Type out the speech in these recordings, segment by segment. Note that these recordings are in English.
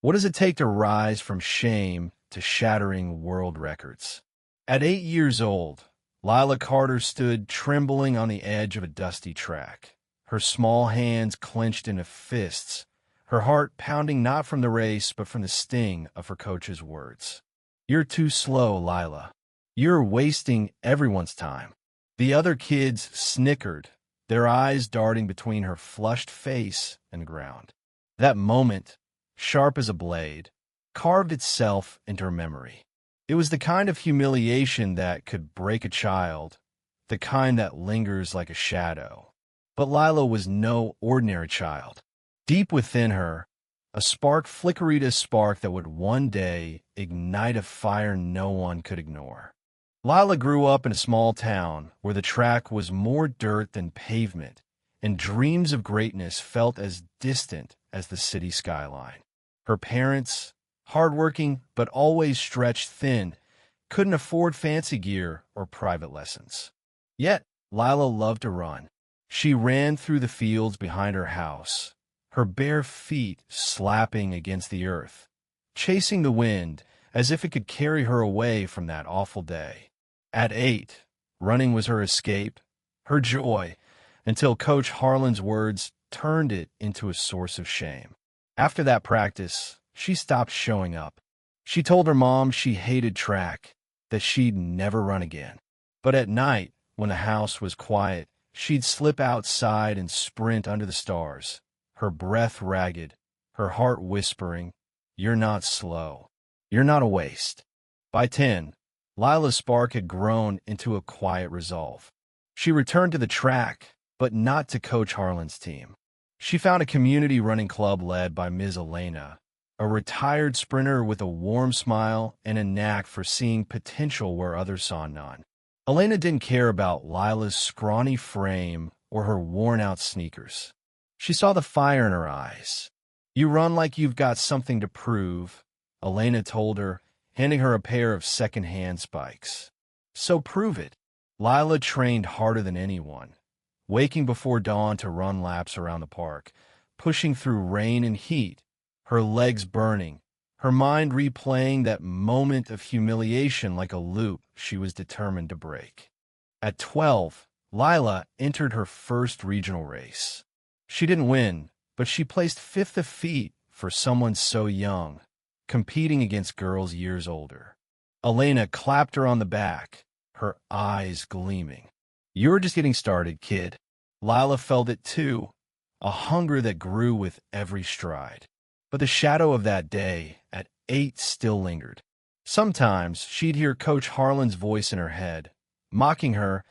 What does it take to rise from shame to shattering world records? At 8 years old, Lila Carter stood trembling on the edge of a dusty track, her small hands clenched into fists, her heart pounding not from the race but from the sting of her coach's words. "You're too slow, Lila. You're wasting everyone's time." The other kids snickered, their eyes darting between her flushed face and the ground. That moment, sharp as a blade, carved itself into her memory. It was the kind of humiliation that could break a child, the kind that lingers like a shadow. But Lila was no ordinary child. Deep within her, a spark flickered, a spark that would one day ignite a fire no one could ignore. Lila grew up in a small town where the track was more dirt than pavement, and dreams of greatness felt as distant as the city skyline. Her parents, hardworking but always stretched thin, couldn't afford fancy gear or private lessons. Yet, Lila loved to run. She ran through the fields behind her house, her bare feet slapping against the earth, chasing the wind as if it could carry her away from that awful day. At 8, running was her escape, her joy, until Coach Harlan's words turned it into a source of shame. After that practice, she stopped showing up. She told her mom she hated track, that she'd never run again. But at night, when the house was quiet, she'd slip outside and sprint under the stars, her breath ragged, her heart whispering, "You're not slow. You're not a waste." By 10, Lila's spark had grown into a quiet resolve. She returned to the track, but not to Coach Harlan's team. She found a community running club led by Ms. Elena, a retired sprinter with a warm smile and a knack for seeing potential where others saw none. Elena didn't care about Lila's scrawny frame or her worn-out sneakers. She saw the fire in her eyes. "You run like you've got something to prove," Elena told her, handing her a pair of second-hand spikes. "So prove it." Lila trained harder than anyone, waking before dawn to run laps around the park, pushing through rain and heat, her legs burning, her mind replaying that moment of humiliation like a loop she was determined to break. At 12, Lila entered her first regional race. She didn't win, but she placed 5th of feet for someone so young, competing against girls years older. Elena clapped her on the back, her eyes gleaming. "You're just getting started, kid." Lila felt it too, a hunger that grew with every stride. But the shadow of that day at 8 still lingered. Sometimes she'd hear Coach Harlan's voice in her head, mocking her,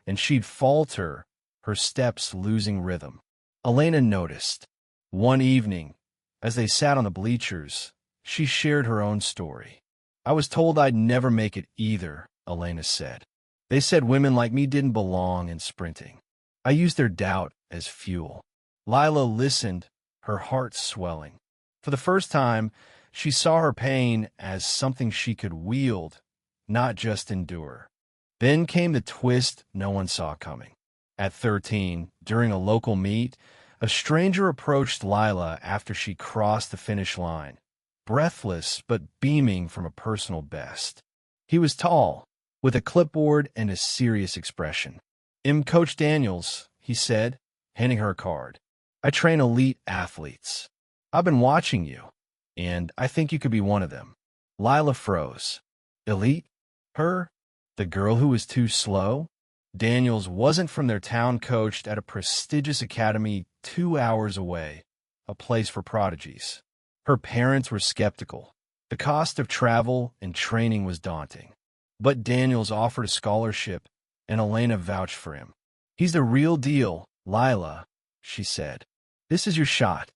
and she'd falter, her steps losing rhythm. Elena noticed. One evening, as they sat on the bleachers, she shared her own story. "I was told I'd never make it either," Elena said. "They said women like me didn't belong in sprinting. I used their doubt as fuel." Lila listened, her heart swelling. For the first time, she saw her pain as something she could wield, not just endure. Then came the twist no one saw coming. At 13, during a local meet, a stranger approached Lila after she crossed the finish line, breathless but beaming from a personal best. He was tall, with a clipboard and a serious expression. "I'm Coach Daniels," he said, handing her a card. "I train elite athletes. I've been watching you, and I think you could be one of them." Lila froze. Elite? Her? The girl who was too slow? Daniels wasn't from their town, coached at a prestigious academy 2 hours away, a place for prodigies. Her parents were skeptical. The cost of travel and training was daunting. But Daniels offered a scholarship, and Elena vouched for him. "He's the real deal, Lila," she said. "This is your shot."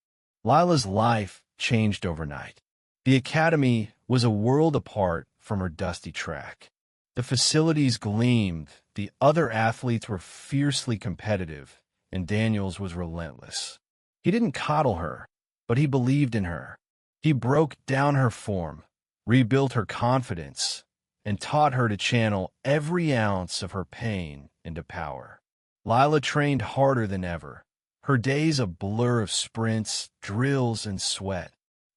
Lila's life changed overnight. The academy was a world apart from her dusty track. The facilities gleamed, the other athletes were fiercely competitive, and Daniels was relentless. He didn't coddle her, but he believed in her. He broke down her form, rebuilt her confidence, and taught her to channel every ounce of her pain into power. Lila trained harder than ever, her days a blur of sprints, drills, and sweat.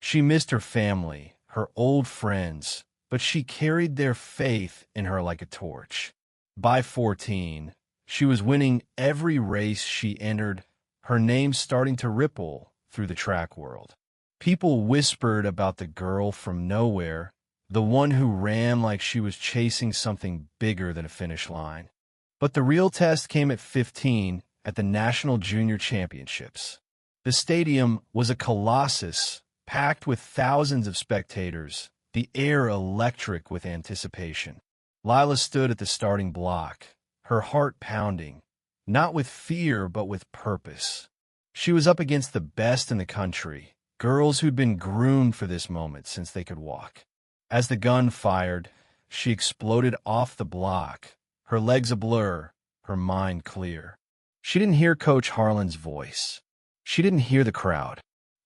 She missed her family, her old friends, but she carried their faith in her like a torch. By 14, she was winning every race she entered, her name starting to ripple through the track world. People whispered about the girl from nowhere, the one who ran like she was chasing something bigger than a finish line. But the real test came at 15 at the National Junior Championships. The stadium was a colossus, packed with thousands of spectators, the air electric with anticipation. Lila stood at the starting block, her heart pounding, not with fear but with purpose. She was up against the best in the country, girls who'd been groomed for this moment since they could walk. As the gun fired, she exploded off the block, her legs a blur, her mind clear. She didn't hear Coach Harlan's voice. She didn't hear the crowd.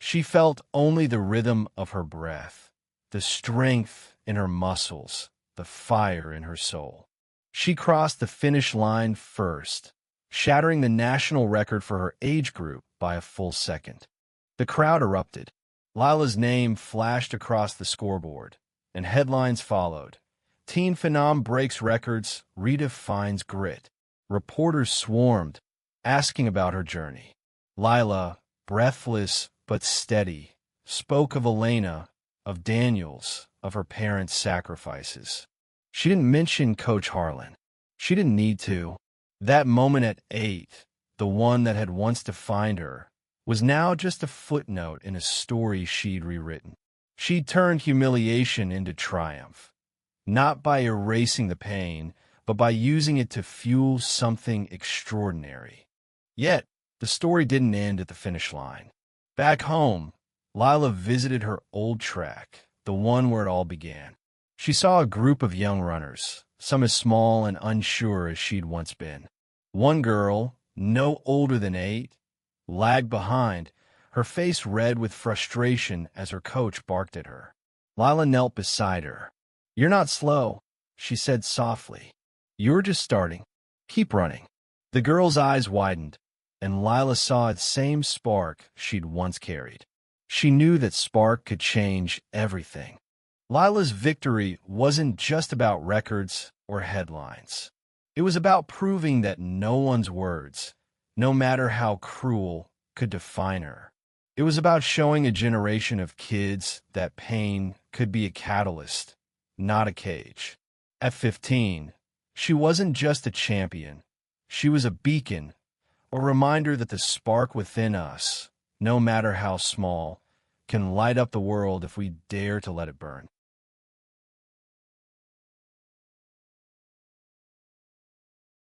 She felt only the rhythm of her breath, the strength in her muscles, the fire in her soul. She crossed the finish line first, shattering the national record for her age group by a full second. The crowd erupted. Lila's name flashed across the scoreboard, and headlines followed. Teen Phenom breaks records, redefines grit. Reporters swarmed, asking about her journey. Lila, breathless but steady, spoke of Elena, of Daniels, of her parents' sacrifices. She didn't mention Coach Harlan. She didn't need to. That moment at 8, the one that had once defined her, was now just a footnote in a story she'd rewritten. She'd turned humiliation into triumph, not by erasing the pain, but by using it to fuel something extraordinary. Yet, the story didn't end at the finish line. Back home, Lila visited her old track, the one where it all began. She saw a group of young runners, some as small and unsure as she'd once been. One girl, no older than 8, lagged behind, her face red with frustration as her coach barked at her. Lila knelt beside her. "You're not slow," she said softly. "You're just starting. Keep running." The girl's eyes widened, and Lila saw its same spark she'd once carried. She knew that spark could change everything. Lila's victory wasn't just about records or headlines. It was about proving that no one's words, no matter how cruel, could define her. It was about showing a generation of kids that pain could be a catalyst, not a cage. At 15, she wasn't just a champion. She was a beacon, a reminder that the spark within us, no matter how small, can light up the world if we dare to let it burn.